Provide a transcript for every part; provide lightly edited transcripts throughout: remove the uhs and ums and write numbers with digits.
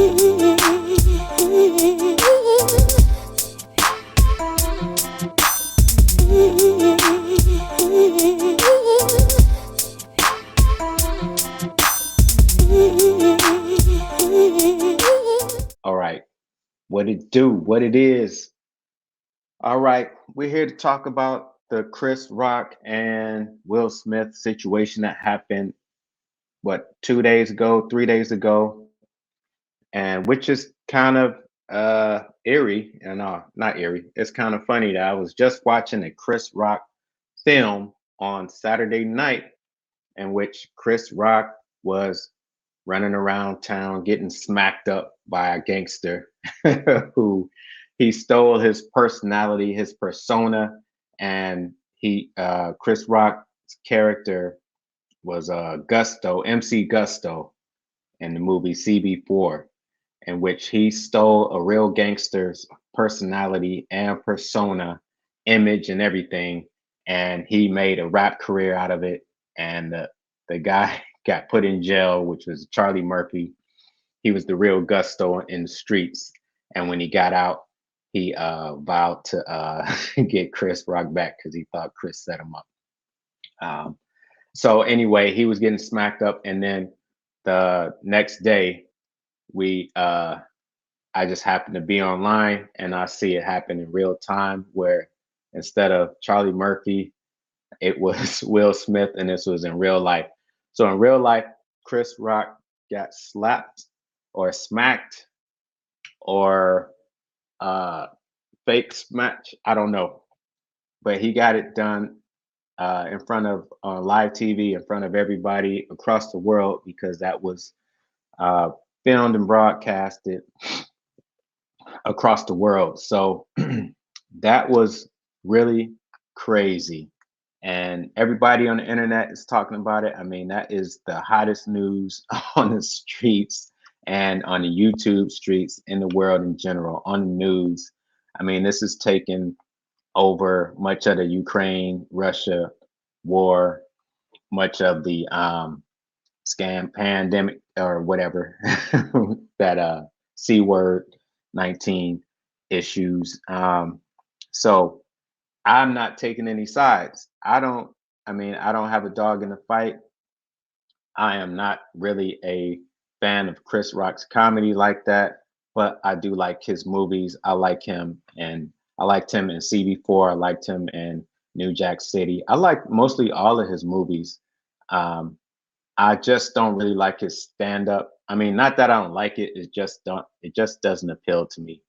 All right, what it do, what it is. All right, we're here to talk about the Chris Rock and Will Smith situation that happened, what, 2 days ago, 3 days ago, and which is kind of eerie, and not eerie. It's kind of funny that I was just watching a Chris Rock film on Saturday night in which Chris Rock was running around town getting smacked up by a gangster who he stole his personality, his persona, and he Chris Rock's character was Gusto, MC Gusto in the movie CB4, in which he stole a real gangster's personality and persona, image, and everything, and he made a rap career out of it. And the guy got put in jail, which was Charlie Murphy. He was the real Gusto in the streets, and when he got out, he vowed to get Chris Rock back because he thought Chris set him up. Um, so anyway, he was getting smacked up, and then the next day, we I just happened to be online and I see it happen in real time where instead of Charlie Murphy, it was Will Smith, and this was in real life. So in real life, Chris Rock got slapped or smacked or uh, fake smacked. I don't know, but he got it done in front of live TV, in front of everybody across the world because that was uh, filmed and broadcasted across the world. So that was really crazy. And everybody on the internet is talking about it. I mean, that is the hottest news on the streets and on the YouTube streets in the world in general, on the news. I mean, this is taken over much of the Ukraine Russia war, much of the scam pandemic or whatever that C word 19 issues. So I'm not taking any sides. I don't have a dog in the fight. I am not really a fan of Chris Rock's comedy like that, but I do like his movies. I like him, and I liked him in CB4. I liked him in New Jack City. I like mostly all of his movies. Um, I just don't really like his stand up. I mean, not that I don't like it, it just doesn't appeal to me.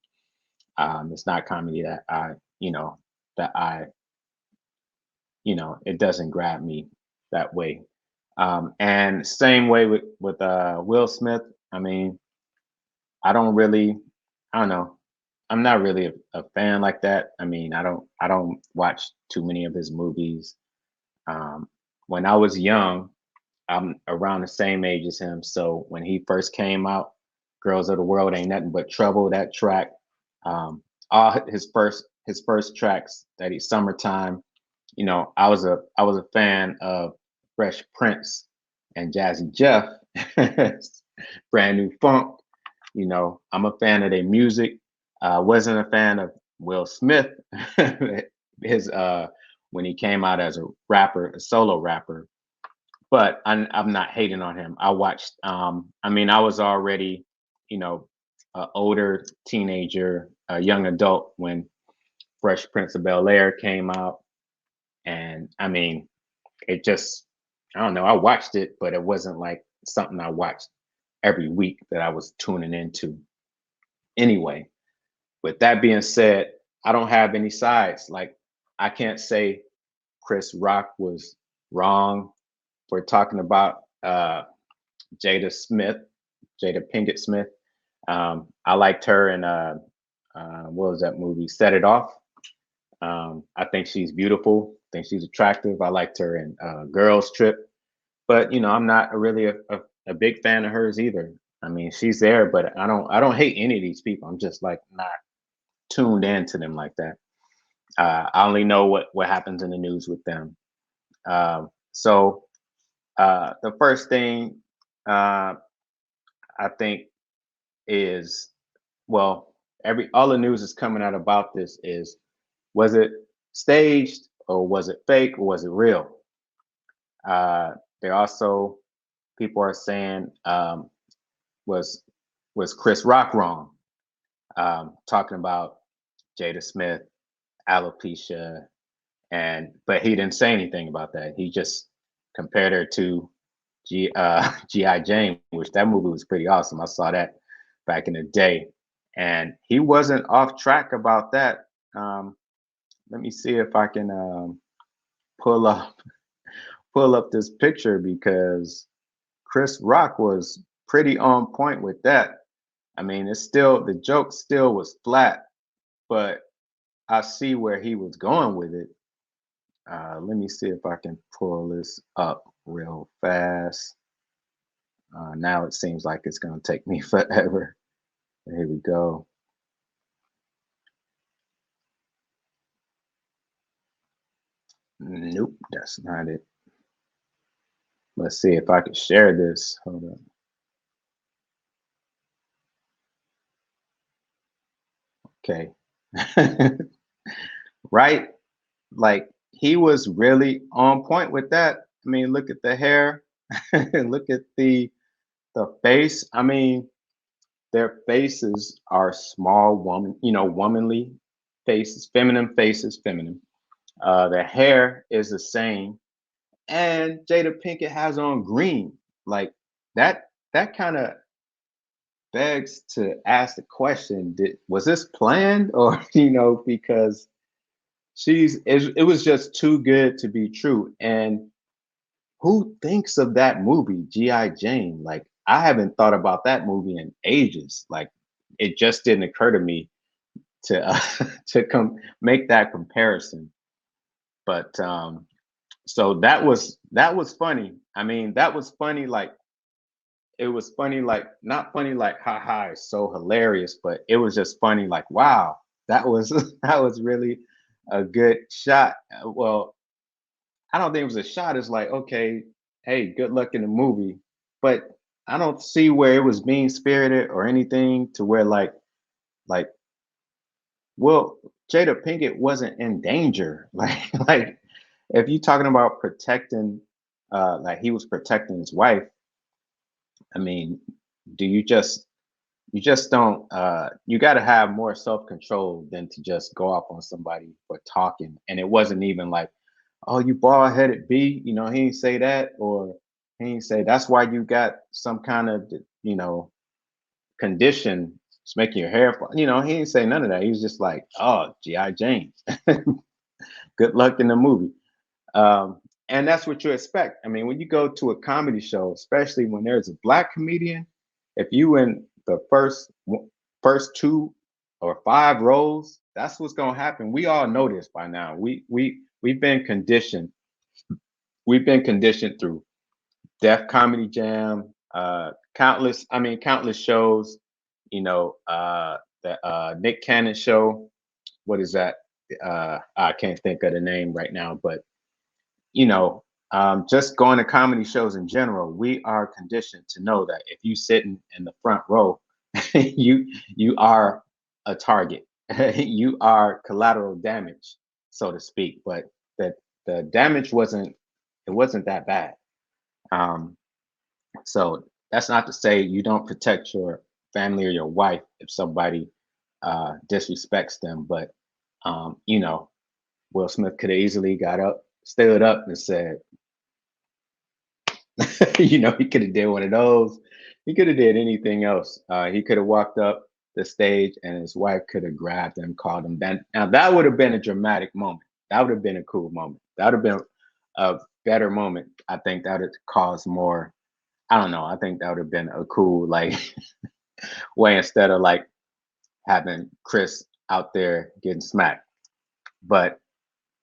It's not comedy that you know, that I, it doesn't grab me that way. And same way with Will Smith. I mean, I don't really, I don't know. I'm not really a fan like that. I mean, I don't watch too many of his movies. Um, when I was young, I'm around the same age as him. So when he first came out, "Girls of the World Ain't Nothing But Trouble," that track, all his first tracks, that he "Summertime." I was a fan of Fresh Prince and Jazzy Jeff, Brand New Funk. I'm a fan of their music. Wasn't a fan of Will Smith, his when he came out as a rapper, a solo rapper, but I'm not hating on him. I watched. I mean, I was already, you know, an older teenager, a young adult when Fresh Prince of Bel Air came out, and I mean, it just, I don't know. I watched it, but it wasn't like something I watched every week that I was tuning into. Anyway, with that being said, I don't have any sides. Like, I can't say Chris Rock was wrong for talking about Jada Smith, Jada Pinkett Smith. I liked her in what was that movie? Set It Off. I think she's beautiful. I think she's attractive. I liked her in Girls Trip, but I'm not really a big fan of hers either. I mean, she's there, but I don't hate any of these people. I'm just like not tuned into them like that. I only know what happens in the news with them. So the first thing, uh, I think is, well, every all the news is coming out about this is, was it staged or was it fake or was it real? Uh, they also, people are saying, was was Chris Rock wrong? Talking about Jada Smith, alopecia, and but he didn't say anything about that. He just compared her to GI Jane, which that movie was pretty awesome. I saw that back in the day, and he wasn't off track about that. Let me see if I can pull up pull up this picture because Chris Rock was pretty on point with that. I mean, it's still, the joke still was flat, but I see where he was going with it. Let me see if I can pull this up real fast. Now it seems like it's going to take me forever. Here we go. Nope, that's not it. Let's see if I can share this. Hold on. Okay. Right? Like he was really on point with that. I mean, look at the hair, look at the face. I mean, their faces are small woman, womanly faces, feminine. Their hair is the same, and Jada Pinkett has on green. Like that kind of begs to ask the question: was this planned, or because it was just too good to be true. And who thinks of that movie, G.I. Jane? Like, I haven't thought about that movie in ages. Like, it just didn't occur to me to to come make that comparison. But so that was funny. I mean, that was funny. Like, it was funny. Like, not funny. Like, haha, it's so hilarious. But it was just funny. Like, wow, that was that was really a good shot. Well, I don't think it was a shot. It's like, okay, hey, good luck in the movie. But I don't see where it was mean spirited or anything to where like, well, Jada Pinkett wasn't in danger. Like if you're talking about protecting, like he was protecting his wife. I mean, do you just don't you got to have more self-control than to just go off on somebody for talking. And it wasn't even like, oh, you bald-headed B, he didn't say that, or he didn't say that's why you got some kind of condition. It's making your hair fall. He didn't say none of that. He was just like, oh, GI Jane, good luck in the movie. And that's what you expect. I mean, when you go to a comedy show, especially when there's a black comedian, if you in the first two or five rows, that's what's gonna happen. We all know this by now. We've been conditioned. We've been conditioned through Def Comedy Jam, countless shows. The Nick Cannon show. What is that? I can't think of the name right now, but you know, just going to comedy shows in general, we are conditioned to know that if you sit in the front row, you are a target. You are collateral damage, so to speak. But the damage wasn't that bad. Um, so that's not to say you don't protect your family or your wife if somebody disrespects them. But Will Smith could have easily got up, stood up, and said, he could have did one of those. He could have did anything else. He could have walked up the stage and his wife could have grabbed him, called him. Now that would have been a dramatic moment. That would have been a cool moment. That would have been a better moment. I think that would cause more. I don't know. I think that would have been a cool way instead of having Chris out there getting smacked. But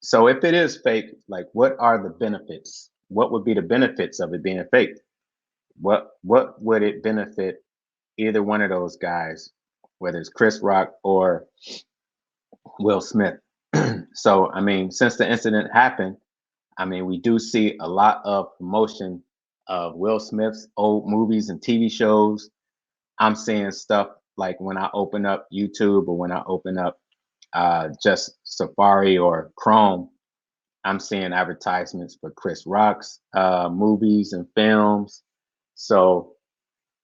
so if it is fake, what are the benefits? What would be the benefits of it being fake? What would it benefit either one of those guys, whether it's Chris Rock or Will Smith? So I mean, since the incident happened, I mean, we do see a lot of promotion of Will Smith's old movies and TV shows. I'm seeing stuff like when I open up YouTube or when I open up just Safari or Chrome, I'm seeing advertisements for Chris Rock's movies and films. So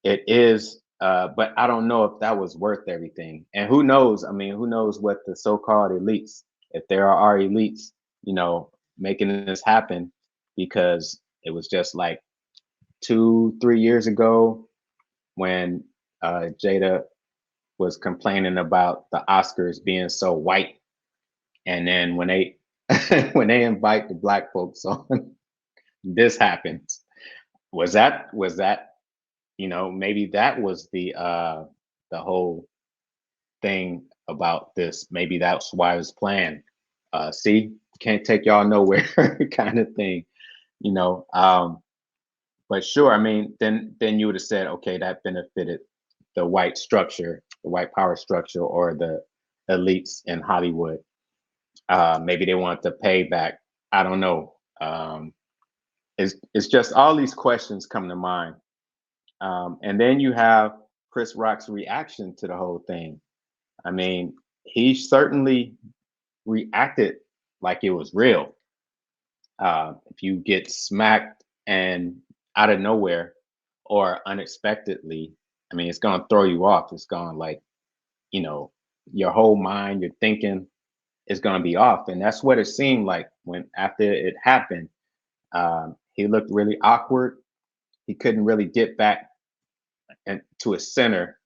it is, but I don't know if that was worth everything. And who knows? I mean, who knows what the so-called elites, if there are elites, you know, making this happen, because it was just like 2, 3 years ago when Jada was complaining about the Oscars being so white, and then when they when they invite the black folks on, this happens. Was that maybe that was the whole thing about this. Maybe that's why it was planned. See, can't take y'all nowhere kind of thing, you know. But sure, I mean, then you would have said, okay, that benefited the white structure, the white power structure, or the elites in Hollywood. Maybe they want to pay back. I don't know. It's just all these questions come to mind. And then you have Chris Rock's reaction to the whole thing. I mean, he certainly reacted like it was real. If you get smacked and out of nowhere or unexpectedly, I mean, it's going to throw you off. It's going like, you know, your whole mind, your thinking is going to be off. And that's what it seemed like when after it happened. He looked really awkward. He couldn't really get back and to his center.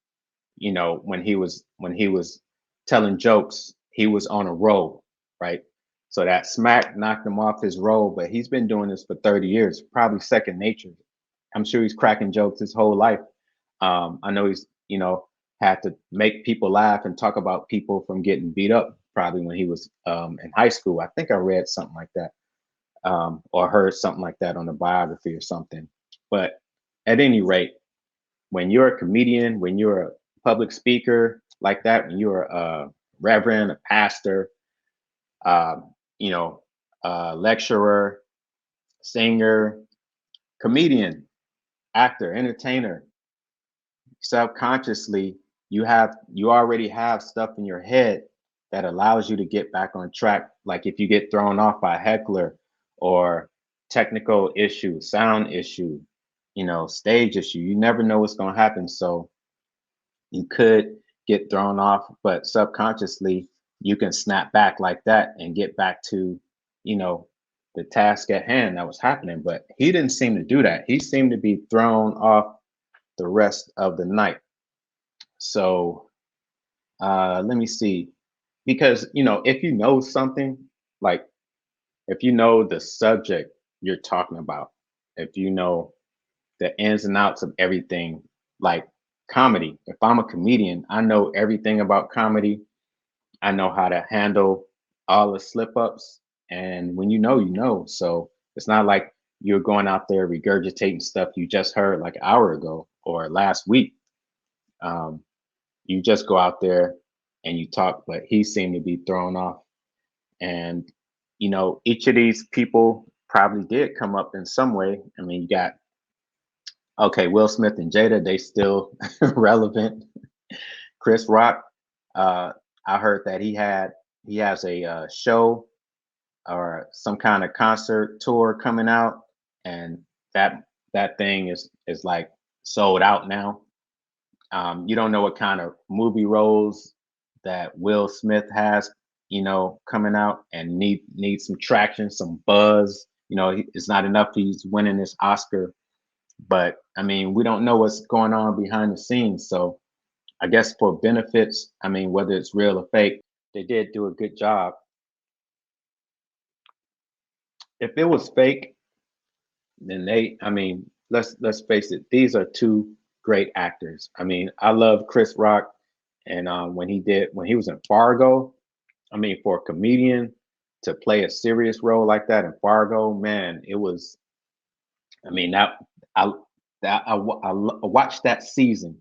When he was telling jokes, he was on a roll, right? So that smack knocked him off his roll, but he's been doing this for 30 years, probably second nature. I'm sure he's cracking jokes his whole life. I know he's, had to make people laugh and talk about people from getting beat up probably when he was in high school. I think I read something like that, or heard something like that on a biography or something. But at any rate, when you're a comedian, when you're a public speaker like that, when you're a reverend, a pastor, um, you know, lecturer, singer, comedian, actor, entertainer, subconsciously you already have stuff in your head that allows you to get back on track. Like if you get thrown off by a heckler or technical issue, sound issue, stage issue, you never know what's going to happen. So you could get thrown off, but subconsciously you can snap back like that and get back to, you know, the task at hand that was happening. But he didn't seem to do that. He seemed to be thrown off the rest of the night. So let me see. Because, if you know something, like if you know the subject you're talking about, if you know the ins and outs of everything, like comedy. If I'm a comedian, I know everything about comedy. I know how to handle all the slip ups. And when you know, you know. So it's not like you're going out there regurgitating stuff you just heard like an hour ago or last week. Um, you just go out there and you talk, but he seemed to be thrown off. And, each of these people probably did come up in some way. I mean, you got, okay, Will Smith and Jada, they still relevant. Chris Rock, uh, I heard that he has a show or some kind of concert tour coming out, and that thing is like sold out now. You don't know what kind of movie roles that Will Smith has, coming out and need some traction, some buzz. It's not enough he's winning this Oscar, but I mean, we don't know what's going on behind the scenes. So I guess for benefits, I mean, whether it's real or fake, they did do a good job. If it was fake, then I mean, let's face it, these are two great actors. I mean, I love Chris Rock, and when he was in Fargo, I mean, for a comedian to play a serious role like that in Fargo, man, it was. I mean, I I watched that season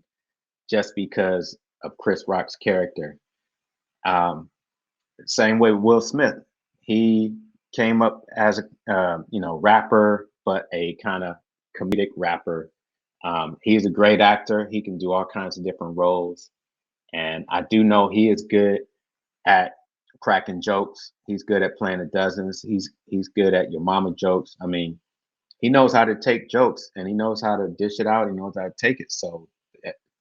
just because of Chris Rock's character. Um, Same way with Will Smith. He came up as a rapper, but a kind of comedic rapper. He's a great actor. He can do all kinds of different roles. And I do know he is good at cracking jokes. He's good at playing the dozens. He's good at your mama jokes. I mean, he knows how to take jokes and he knows how to dish it out. He knows how to take it. So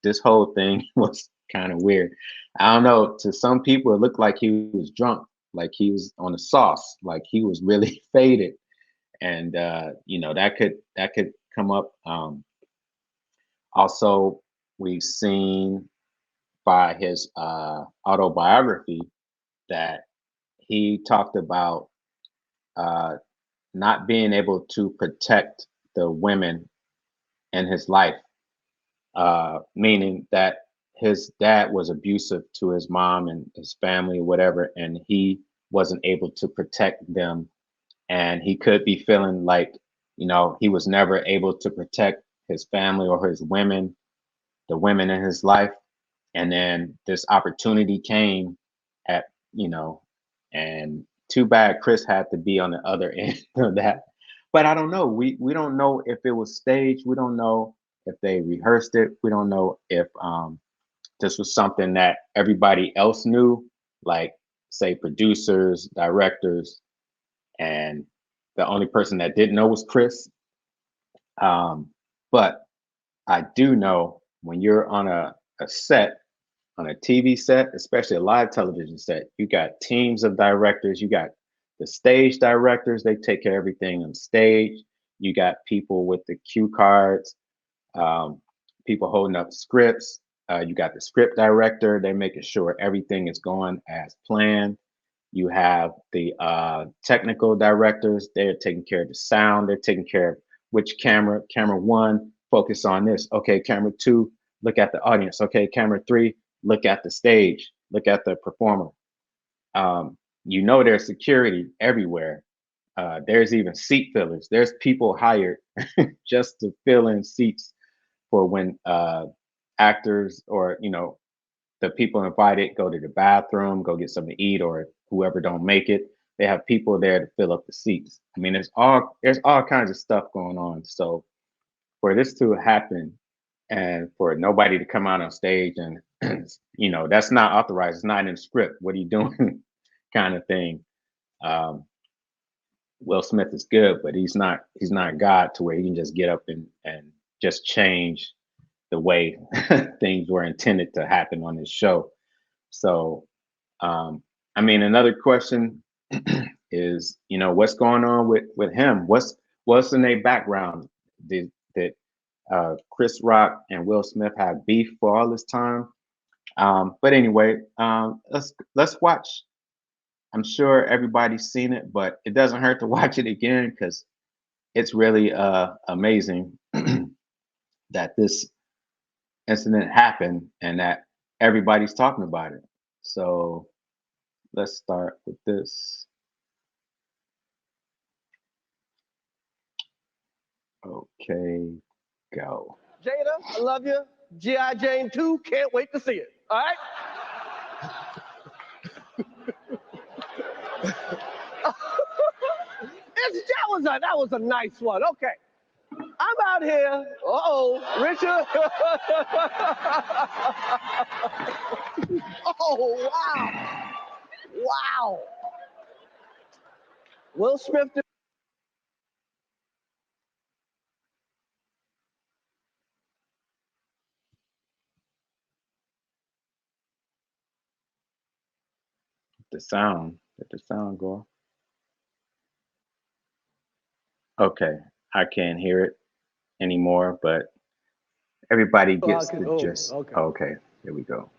this whole thing was kind of weird. I don't know. To some people, it looked like he was drunk, like he was on the sauce, like he was really faded, and that could come up. Also, we've seen by his autobiography that he talked about uh, not being able to protect the women in his life, meaning that his dad was abusive to his mom and his family or whatever, and he wasn't able to protect them. And he could be feeling like, he was never able to protect his family or his women, the women in his life. And then this opportunity came at, and too bad Chris had to be on the other end of that. But I don't know. We don't know if it was staged. We don't know if they rehearsed it. We don't know if this was something that everybody else knew, like say producers, directors, and the only person that didn't know was Chris. But I do know when you're on a set, on a TV set, especially a live television set, you got teams of directors, you got the stage directors, they take care of everything on stage. You got people with the cue cards, um, people holding up scripts. You got the script director, they're making sure everything is going as planned. You have the technical directors, they're taking care of the sound, they're taking care of which camera one, focus on this. Okay, camera two, look at the audience. Okay, camera three, look at the stage, look at the performer. There's security everywhere. There's even seat fillers. There's people hired just to fill in seats for when actors or the people invited go to the bathroom, go get something to eat, or whoever don't make it. They have people there to fill up the seats. I mean, there's all kinds of stuff going on. So for this to happen and for nobody to come out on stage and that's not authorized, it's not in the script, what are you doing? Kind of thing. um Will Smith is good, but he's not God to where he can just get up and just change the way things were intended to happen on this show. So I mean, another question is, what's going on with him? What's in their background? Did Chris Rock and Will Smith have beef for all this time? But anyway, let's watch. I'm sure everybody's seen it, but it doesn't hurt to watch it again because it's really amazing that this incident happened and that everybody's talking about it. So let's start with this. Okay, go. Jada, I love you. G.I. Jane 2, can't wait to see it. All right? that was a nice one. Okay. I'm out here. Richard. Oh, wow. Wow. Will Smith. The sound. Let the sound go. Okay, I can't hear it anymore, but everybody gets the gist. Okay. Okay, here we go.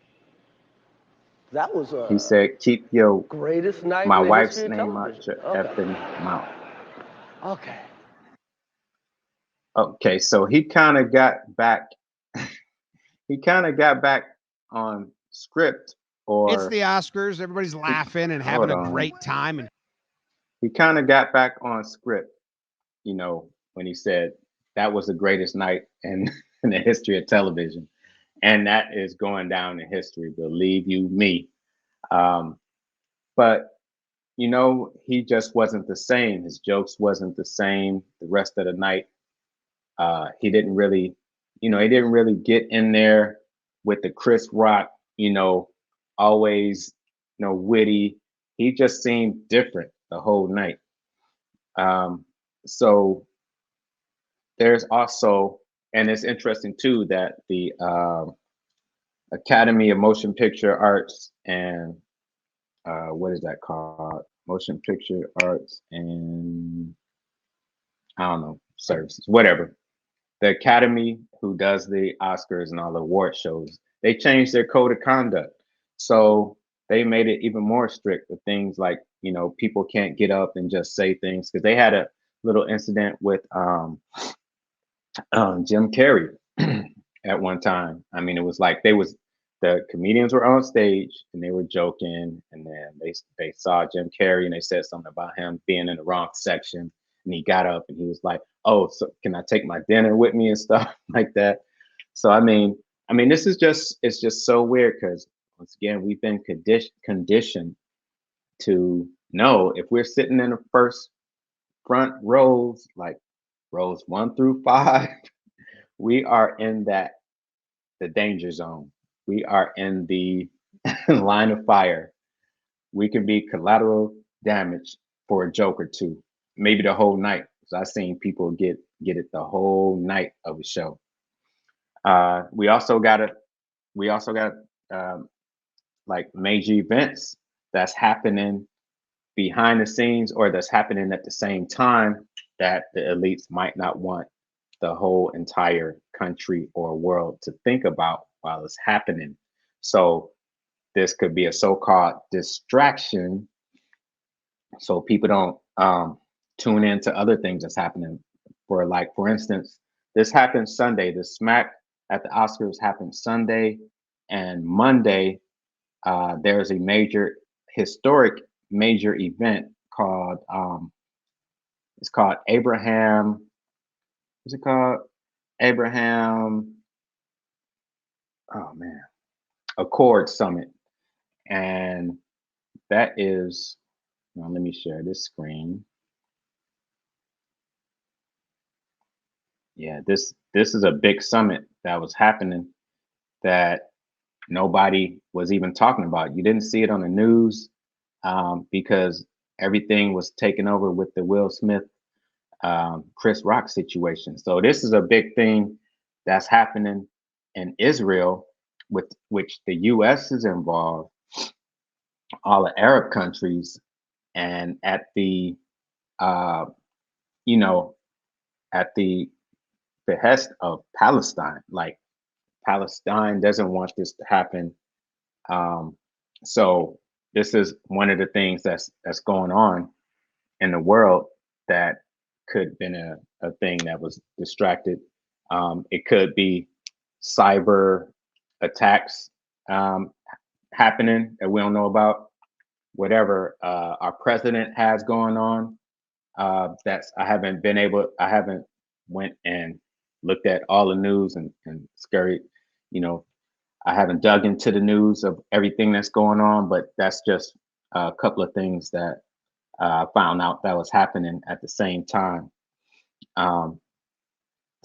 That was He said, "Keep your greatest night my in the wife's history of name out television. your Okay. effing mouth." Okay. Okay, so he kind of got back. He kind of got back on script, It's or the Oscars. Everybody's he, laughing and having hold a on. great time. And He kind of got back on script, when he said that was the greatest night in, in the history of television. And that is going down in history, believe you me. Um, but, he just wasn't the same. His jokes wasn't the same the rest of the night. He didn't really, he didn't really get in there with the Chris Rock, always, witty. He just seemed different the whole night. Um, so there's also, and it's interesting too that the Academy of Motion Picture Arts and what is that called? Motion Picture Arts and I don't know, services, whatever. The Academy, who does the Oscars and all the award shows, they changed their code of conduct. So they made it even more strict with things like, people can't get up and just say things because they had a little incident with Jim Carrey at one time. I mean, it was like the comedians were on stage and they were joking, and then they saw Jim Carrey and they said something about him being in the wrong section, and he got up and he was like, "Oh, so can I take my dinner with me and stuff like that?" So I mean, this is just it's just so weird because once again we've been conditioned to know if we're sitting in the first front rows, like rows 1 through 5, we are in the danger zone. We are in the line of fire. We can be collateral damage for a joke or two, maybe the whole night. So I've seen people get it the whole night of a show. We also got um, like major events that's happening behind the scenes or that's happening at the same time that the elites might not want the whole entire country or world to think about while it's happening. So this could be a so-called distraction so people don't tune into other things that's happening. For instance, this happened Sunday. The smack at the Oscars happened Sunday, and Monday there's a historic major event called it's called Abraham. What's it called? Abraham. Oh man, Accord Summit, and that is. Now let me share this screen. Yeah, this is a big summit that was happening that nobody was even talking about. You didn't see it on the news because everything was taken over with the Will Smith, Chris Rock situation. So this is a big thing that's happening in Israel, with which the U.S. is involved, all the Arab countries, and at the uh, you know at the behest of Palestine. Like Palestine doesn't want this to happen. Um, so this is one of the things that's going on in the world that could have been a thing that was distracted. It could be cyber attacks um, happening that we don't know about. Whatever our president has going on, that's I haven't went and looked at all the news and scurried, you know, I haven't dug into the news of everything that's going on, but that's just a couple of things that I found out that was happening at the same time. Um,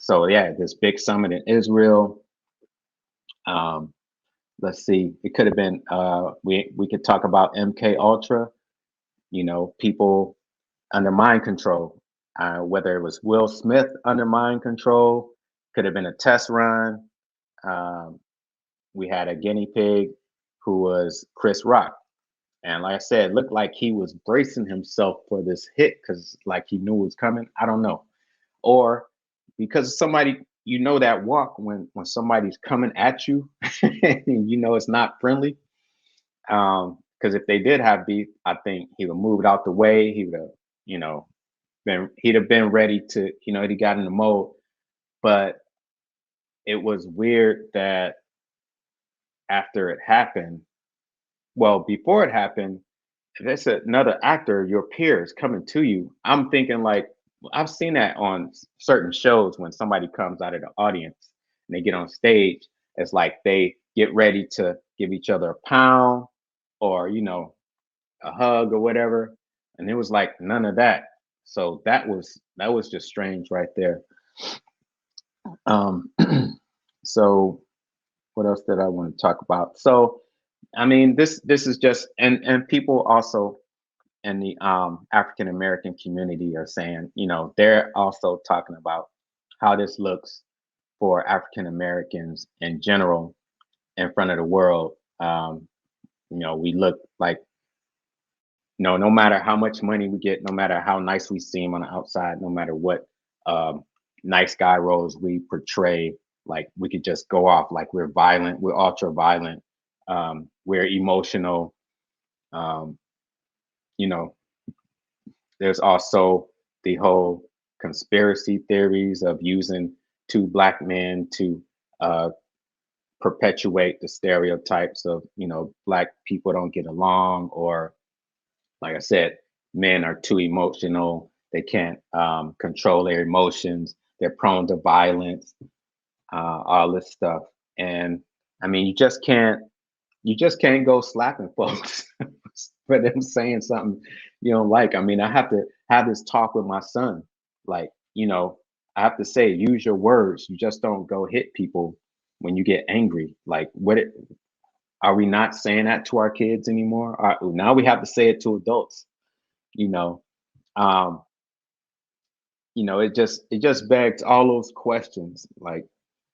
so yeah, this big summit in Israel. Um, let's see, it could have been we could talk about MK Ultra. People under mind control. Whether it was Will Smith under mind control, could have been a test run. Um, we had a guinea pig who was Chris Rock. And like I said, it looked like he was bracing himself for this hit because like he knew it was coming. I don't know. Or because somebody, that walk when somebody's coming at you, and it's not friendly. Because if they did have beef, I think he would move it out the way. He would have, you know, he'd have been ready to, he got in the mode. But it was weird that after it happened, well, before it happened, if it's another actor, your peers coming to you, I'm thinking like I've seen that on certain shows when somebody comes out of the audience and they get on stage. It's like they get ready to give each other a pound or a hug or whatever, and it was like none of that. So that was just strange right there. Um, So what else did I want to talk about? So I mean, this is just and people also in the African American community are saying, they're also talking about how this looks for African Americans in general in front of the world. We look like, no matter how much money we get, no matter how nice we seem on the outside, no matter what um, nice guy roles we portray, like we could just go off like we're violent, we're ultra violent, we're emotional. Um, you know, there's also the whole conspiracy theories of using two black men to uh, perpetuate the stereotypes of, black people don't get along, or like I said, men are too emotional. They can't control their emotions. They're prone to violence, all this stuff. And I mean, you just can't go slapping folks for them saying something you don't like. I mean, I have to have this talk with my son. Like, I have to say, use your words. You just don't go hit people when you get angry. Like, are we not saying that to our kids anymore? Now we have to say it to adults. You know, um, it just begs all those questions. Like,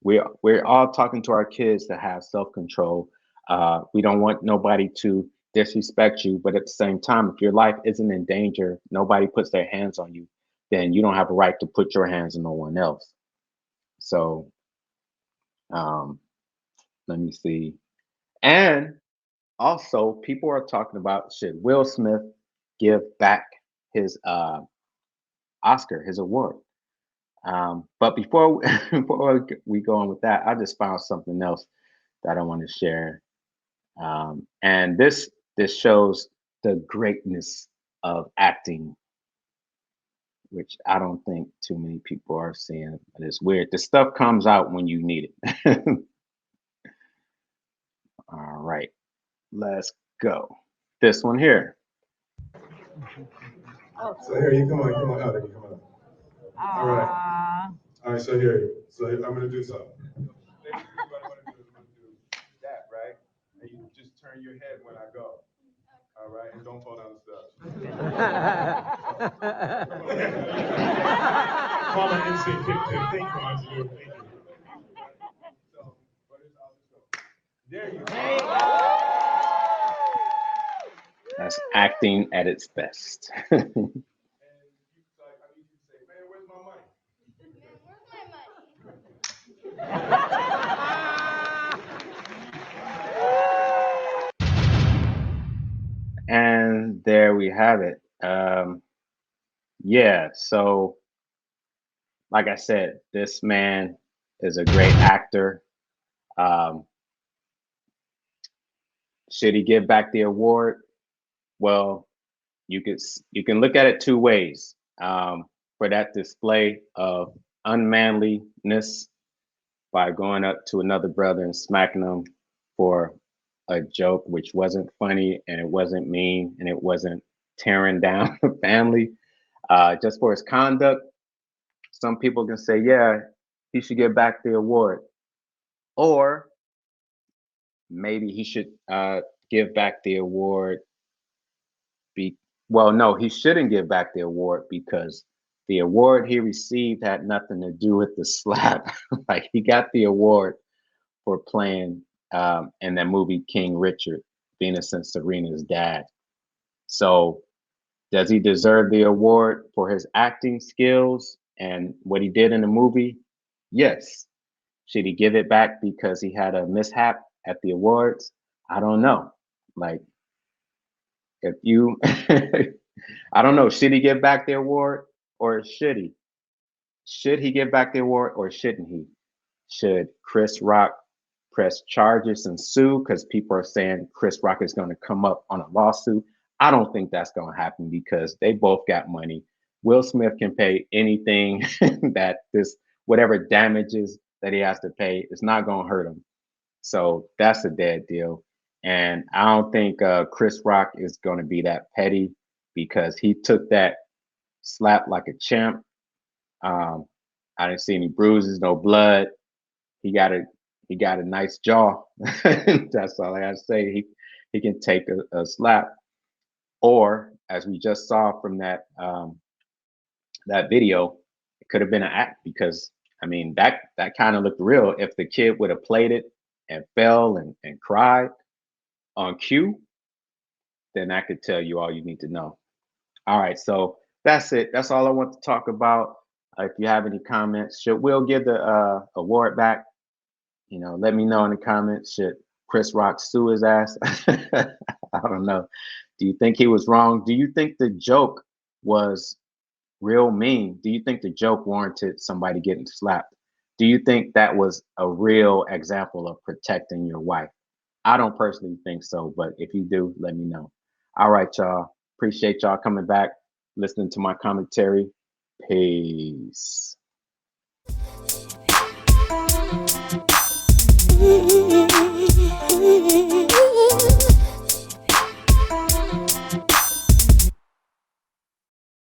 we're all talking to our kids to have self control. We don't want nobody to disrespect you, but at the same time, if your life isn't in danger, nobody puts their hands on you, then you don't have a right to put your hands on no one else. So um, let me see. And also, people are talking about, should Will Smith give back his Oscar, his award? But before before we go on with that, I just found something else that I want to share, and this shows the greatness of acting, which I don't think too many people are seeing. But it's weird. The stuff comes out when you need it. All right, let's go. This one here. So here you come on, come on out, come on. All right. All right, so here, so I'm gonna do something. Next thing what I wanna do is I'm gonna do that, right? And you just turn your head when I go. All right, and don't fall down the steps. Common instinct, thank you, Angelo. Thank you. So, I'll just go. There you go. That's acting at its best. And like, I need you to say, man, where's my money? And there we have it. Yeah, so like I said, this man is a great actor. Um, should he give back the award? Well, you can look at it two ways. For that display of unmanliness by going up to another brother and smacking him for a joke which wasn't funny and it wasn't mean and it wasn't tearing down the family. Just for his conduct, some people can say, yeah, he should get back the award. Or maybe he should give back the award. Be Well, no, he shouldn't give back the award because the award he received had nothing to do with the slap. Like, he got the award for playing in that movie King Richard, Venus and Serena's dad. So, does he deserve the award for his acting skills and what he did in the movie? Yes. Should he give it back because he had a mishap at the awards? I don't know. Like, if you, I don't know, should he give back the award or should he? Should he give back the award or shouldn't he? Should Chris Rock press charges and sue because people are saying Chris Rock is going to come up on a lawsuit? I don't think that's going to happen because they both got money. Will Smith can pay anything that whatever damages that he has to pay, it's not going to hurt him. So that's a dead deal. And I don't think Chris Rock is going to be that petty because he took that slap like a champ. Um, I didn't see any bruises, no blood. He got it. he got a nice jaw. That's all I gotta say. He can take a slap, or as we just saw from that video, it could have been an act, because I mean that kind of looked real. If the kid would have played it and fell and cried on cue, then I could tell you all you need to know. All right, so that's it. That's all I want to talk about. If you have any comments, should Will give the award back? You know, let me know in the comments. Should Chris Rock sue his ass? I don't know. Do you think he was wrong? Do you think the joke was real mean? Do you think the joke warranted somebody getting slapped? Do you think that was a real example of protecting your wife? I don't personally think so, but if you do, let me know. All right, y'all. Appreciate y'all coming back, listening to my commentary. Peace. Mm-hmm.